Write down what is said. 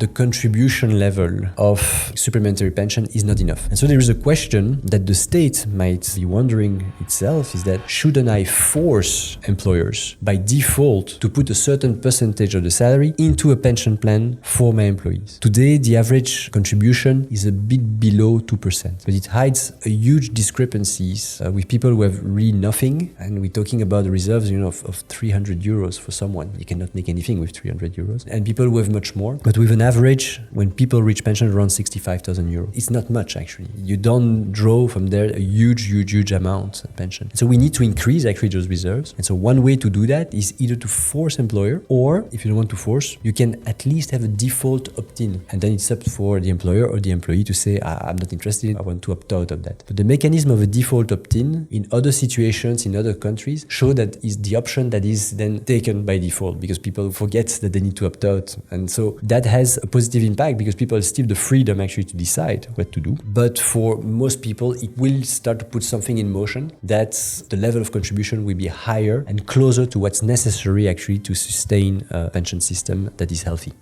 the contribution level of supplementary pension is not enough. And so there is a question that the state might be wondering itself, is that shouldn't I force employers by default to put a certain percentage of the salary into a pension plan for my employees? Today, the average contribution is a bit below 2%, but it hides a huge discrepancies with people who have really nothing. And we're talking about reserves, of 300 euros for someone. You cannot make anything with 300 euros. And people who have much more, but with an average, when people reach pension, around 65,000 euros. It's not much, actually. You don't draw from there a huge amount of pension. So we need to increase actually those reserves. And so one way to do that is either to force employer, or if you don't want to force, you can at least have a default opt-in. And then it's up for the employer or the employee to say, I'm not interested, I want to opt out of that. But the mechanism of a default opt-in in other situations, in other countries, show that is the option that is then taken by default, because people forget that they need to opt out. And so that has a positive impact because people still the freedom actually to decide what to do. But for most people, it will start to put something in motion that the level of contribution will be higher and closer to what's necessary actually to sustain a pension system that is healthy.